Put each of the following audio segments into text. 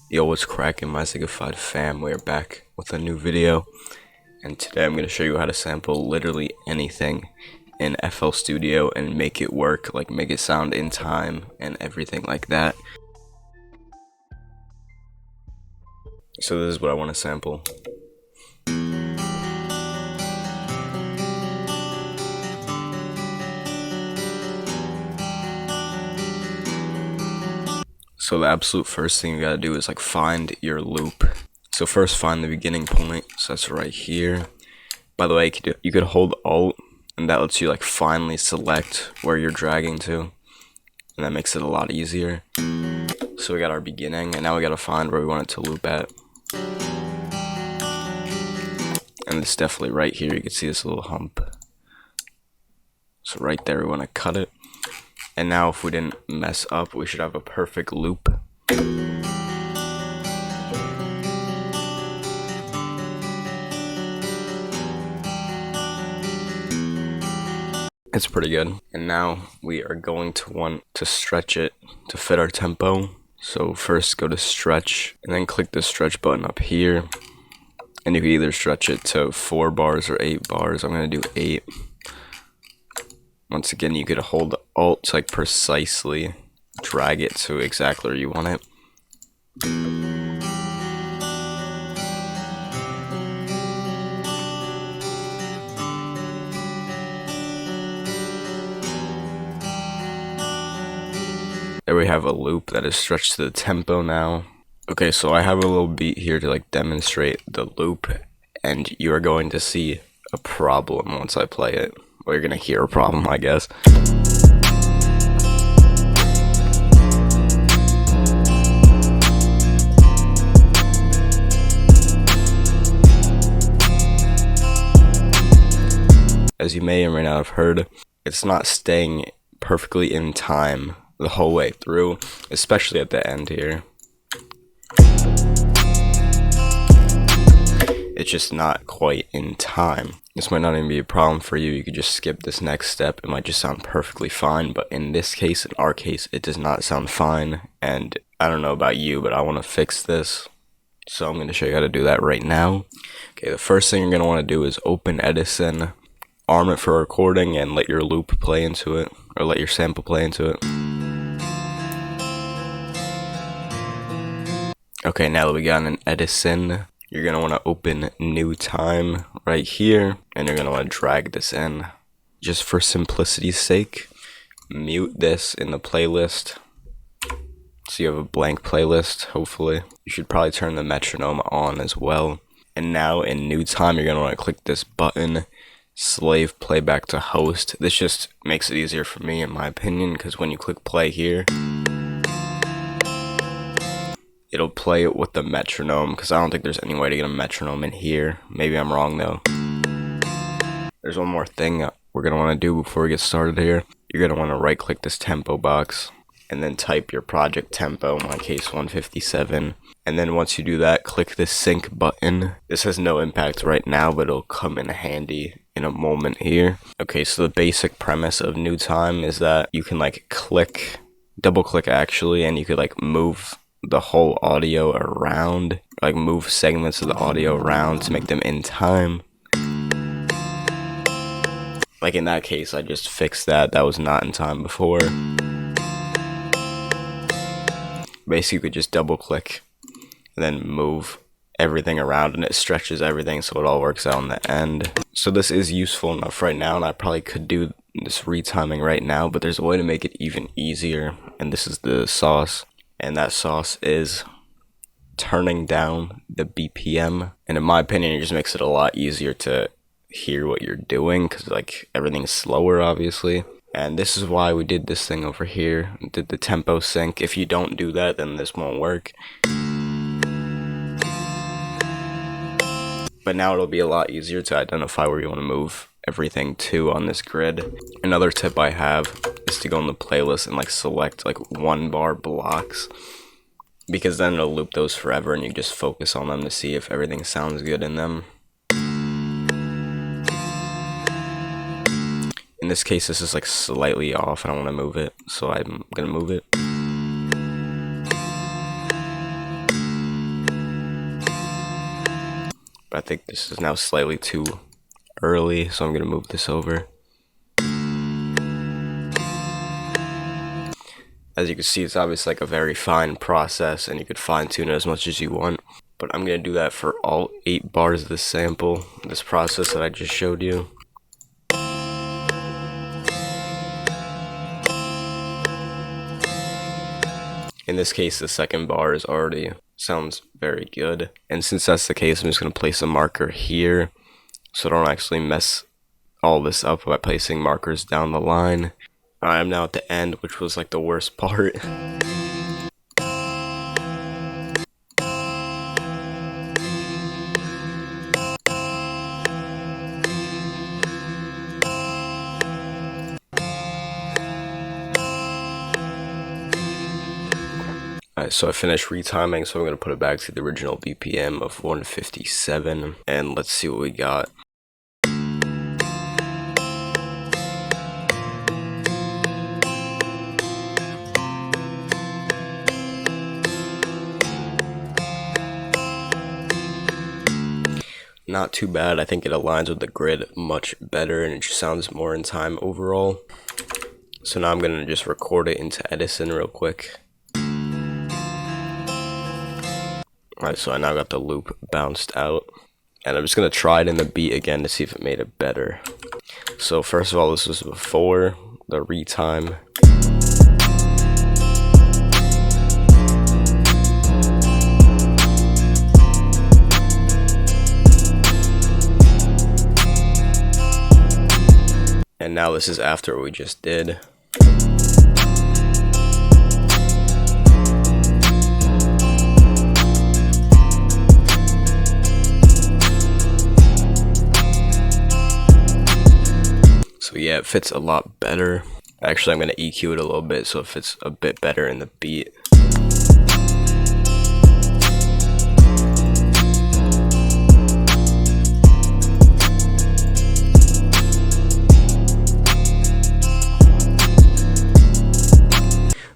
Yo, what's cracking, my Ziggified fam? We're back with a new video, and today I'm going to show you how to sample literally anything in FL Studio and make it work, like make it sound in time and everything like that. So this is what I want to sample. So the absolute first thing you gotta do is like find your loop. So first find the beginning point, so that's right here. By the way, you could hold Alt, and that lets you like finally select where you're dragging to, and that makes it a lot easier. So we got our beginning, and now we gotta find where we want it to loop at. And it's definitely right here. You can see this little hump. So right there, we want to cut it. And now if we didn't mess up, we should have a perfect loop. It's pretty good. And now we are going to want to stretch it to fit our tempo. So first go to stretch and then click the stretch button up here. And you can either stretch it to 4 bars or 8 bars. I'm going to do 8. Once again, you could hold Alt to like precisely drag it to exactly where you want it. There we have a loop that is stretched to the tempo now. Okay, so I have a little beat here to like demonstrate the loop, and you are going to see a problem once I play it. Well, you're gonna hear a problem, I guess. As you may or may not have heard, it's not staying perfectly in time the whole way through, especially at the end here. It's just not quite in time. This might not even be a problem for you. You could just skip this next step. It might just sound perfectly fine, but in this case, in our case, it does not sound fine. And I don't know about you, but I want to fix this. So I'm going to show you how to do that right now. Okay, the first thing you're going to want to do is open Edison, arm it for recording, and let your loop play into it, or let your sample play into it. Okay, now that we got an Edison, you're going to want to open new time right here, and you're going to want to drag this in. Just for simplicity's sake, mute this in the playlist, so you have a blank playlist, hopefully. You should probably turn the metronome on as well. And now in new time, you're going to want to click this button, slave playback to host. This just makes it easier for me, in my opinion, because when you click play here, it'll play it with the metronome, because I don't think there's any way to get a metronome in here. Maybe I'm wrong though. There's one more thing we're going to want to do before we get started here. You're going to want to right click this tempo box and then type your project tempo, in my case 157. And then once you do that, click this sync button. This has no impact right now, but it'll come in handy in a moment here. Okay, so the basic premise of new time is that you can like double click actually, and you could like move the whole audio around, like move segments of the audio around to make them in time. Like in that case, I just fixed that. That was not in time before. Basically, you could just double click and then move everything around, and it stretches everything so it all works out in the end. So this is useful enough right now, and I probably could do this retiming right now, but there's a way to make it even easier, and this is the sauce. And that sauce is turning down the BPM. And in my opinion, it just makes it a lot easier to hear what you're doing, because like everything's slower, obviously. And this is why we did this thing over here, did the tempo sync. If you don't do that, then this won't work. But now it'll be a lot easier to identify where you want to move everything to on this grid. Another tip I have is to go in the playlist and like select like 1 bar blocks, because then it'll loop those forever and you just focus on them to see if everything sounds good in them. In this case, this is like slightly off and I want to move it, so I'm gonna move it. But I think this is now slightly too early, so I'm gonna move this over. As you can see, it's obviously like a very fine process, and you could fine tune it as much as you want. But I'm gonna do that for all 8 bars of this sample, this process that I just showed you. In this case, the second bar is already sounds very good. And since that's the case, I'm just gonna place a marker here so I don't actually mess all this up by placing markers down the line. I am now at the end, which was like the worst part. Alright, so I finished retiming, so I'm going to put it back to the original BPM of 157, and let's see what we got. Not too bad. I think it aligns with the grid much better, and it just sounds more in time overall. So now I'm going to just record it into Edison real quick. Alright, so I now got the loop bounced out, and I'm just going to try it in the beat again to see if it made it better. So first of all, this was before the retime. And now this is after what we just did. So yeah, it fits a lot better. Actually, I'm going to EQ it a little bit so it fits a bit better in the beat.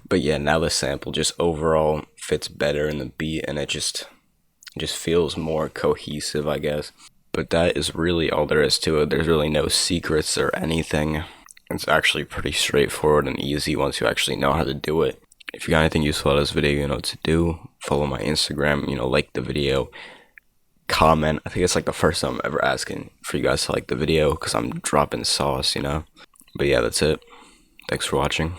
But yeah, now the sample just overall fits better in the beat, and it just feels more cohesive, I guess. But that is really all there is to it. There's really no secrets or anything. It's actually pretty straightforward and easy once you actually know how to do it. If you got anything useful out of this video, you know what to do. Follow my Instagram, like the video. Comment. I think it's like the first time I'm ever asking for you guys to like the video because I'm dropping sauce, But yeah, that's it. Thanks for watching.